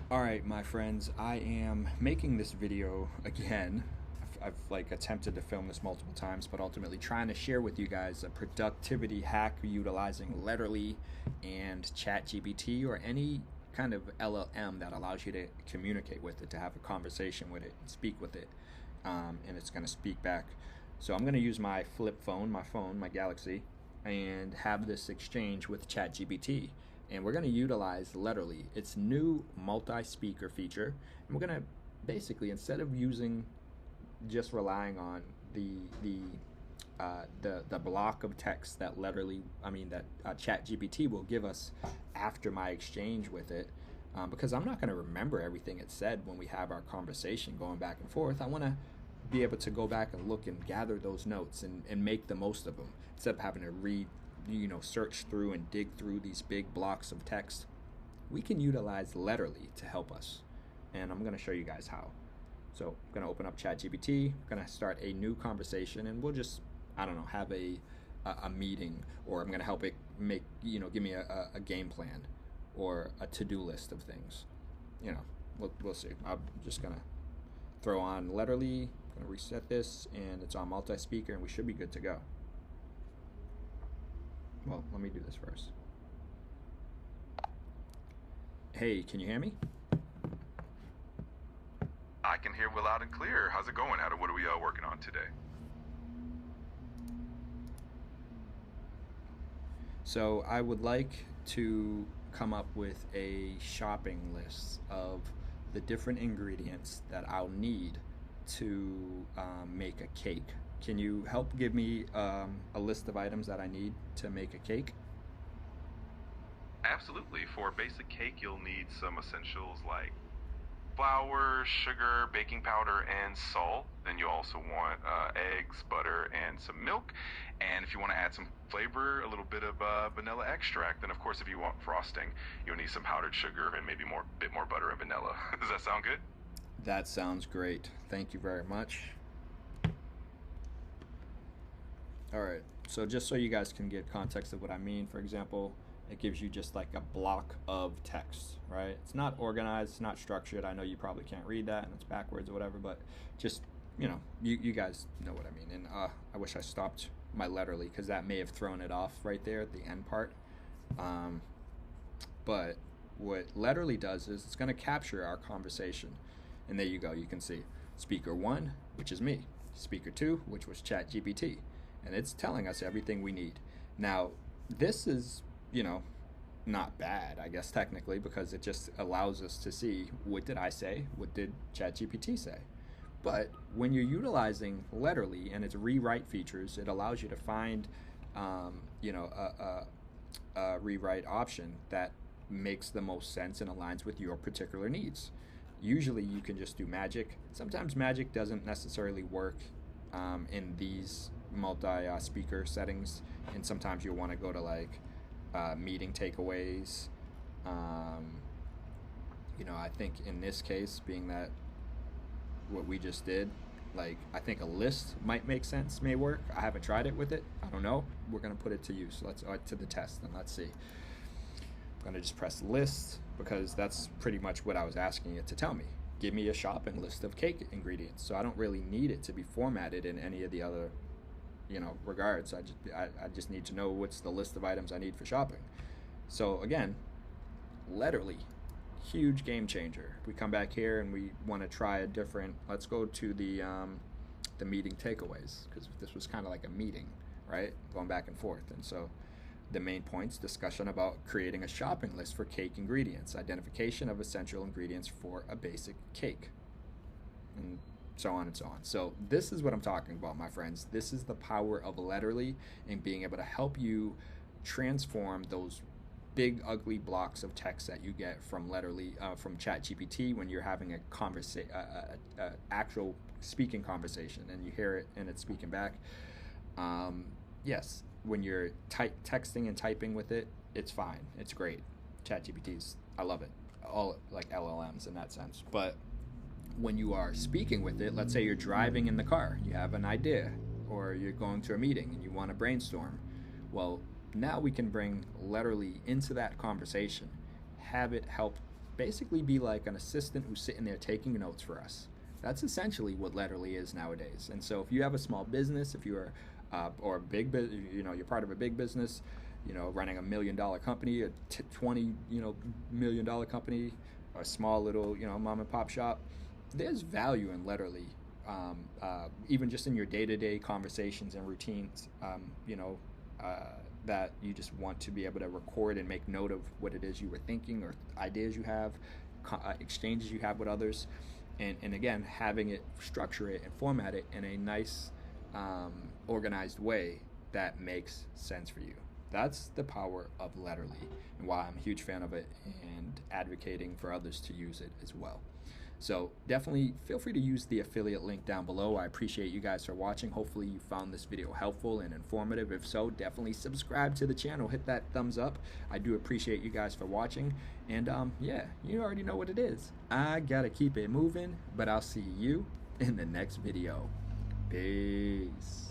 Alright, my friends, I am making this video again. I've like attempted to film this multiple times, but ultimately trying to share with you guys a productivity hack utilizing Letterly and ChatGPT or any kind of LLM that allows you to communicate with it, to have a conversation with it, and speak with it, and it's going to speak back. So I'm going to use my flip phone, my Galaxy, and have this exchange with ChatGPT. And we're going to utilize Letterly, its new multi-speaker feature. And we're going to basically, instead of using just relying on the block of text that ChatGPT will give us after my exchange with it, because I'm not going to remember everything it said when we have our conversation going back and forth. I want to be able to go back and look and gather those notes and make the most of them instead of having to read, search through and dig through these big blocks of text. We can utilize Letterly to help us, and I'm going to show you guys how. So I'm going to open up ChatGPT, I'm going to start a new conversation, and we'll just, I don't know, have a meeting, or I'm going to help it give me a game plan or a to-do list of things. We'll see. I'm just going to throw on Letterly, I'm going to reset this, and it's on multi-speaker, and we should be good to go. Well, let me do this first. Hey, can you hear me? I can hear loud and clear. How's it going, Adam? What are we working on today? So I would like to come up with a shopping list of the different ingredients that I'll need to make a cake. Can you help give me a list of items that I need to make a cake? Absolutely. For a basic cake, you'll need some essentials like flour, sugar, baking powder, and salt. Then you also want eggs, butter, and some milk. And if you want to add some flavor, a little bit of vanilla extract. Then, of course, if you want frosting, you'll need some powdered sugar and maybe bit more butter and vanilla. Does that sound good? That sounds great. Thank you very much. All right, so just so you guys can get context of what I mean, for example, it gives you just like a block of text, right? It's not organized, it's not structured. I know you probably can't read that and it's backwards or whatever, but just, you guys know what I mean. And I wish I stopped my Letterly because that may have thrown it off right there at the end part. But what Letterly does is it's going to capture our conversation. And there you go, you can see speaker 1, which is me, speaker 2, which was ChatGPT. And it's telling us everything we need. Now, this is, not bad, I guess, technically, because it just allows us to see what did I say, what did ChatGPT say. But when you're utilizing Letterly and its rewrite features, it allows you to find, a rewrite option that makes the most sense and aligns with your particular needs. Usually you can just do magic. Sometimes magic doesn't necessarily work in these multi-speaker settings, and sometimes you'll want to go to like meeting takeaways. I think in this case, being that what we just did, like I think a list might make sense, may work. I haven't tried it with it. I don't know. We're gonna put it to use. Let's to the test and let's see. I'm gonna just press list because that's pretty much what I was asking it to tell me. Give me a shopping list of cake ingredients. So I don't really need it to be formatted in any of the other regards. I just need to know what's the list of items I need for shopping. So again, Letterly, huge game changer. If we come back here and we want to try a different, let's go to the meeting takeaways, because this was kind of like a meeting, right? Going back and forth. And so the main points: discussion about creating a shopping list for cake ingredients, identification of essential ingredients for a basic cake, and so on and so on. So this is what I'm talking about, my friends. This is the power of Letterly and being able to help you transform those big ugly blocks of text that you get from Letterly, from ChatGPT, when you're having a actual speaking conversation and you hear it and it's speaking back. Yes, when you're texting and typing with it, it's fine. It's great. ChatGPT's, I love it. All like LLMs in that sense. But when you are speaking with it, let's say you're driving in the car, you have an idea, or you're going to a meeting and you want to brainstorm. Well, now we can bring Letterly into that conversation, have it help basically be like an assistant who's sitting there taking notes for us. That's essentially what Letterly is nowadays. And so if you have a small business, if you are or a big business, you're part of a big business, running $1 million company, a 20 $1 million company, a small little mom and pop shop, there's value in Letterly. Even just in your day-to-day conversations and routines, that you just want to be able to record and make note of what it is you were thinking or ideas you have, exchanges you have with others, and again, having it, structure it and format it in a nice, organized way that makes sense for you. That's the power of Letterly, and why I'm a huge fan of it and advocating for others to use it as well. So definitely feel free to use the affiliate link down below. I appreciate you guys for watching. Hopefully you found this video helpful and informative. If so, definitely subscribe to the channel. Hit that thumbs up. I do appreciate you guys for watching. And yeah, you already know what it is. I gotta keep it moving, but I'll see you in the next video. Peace.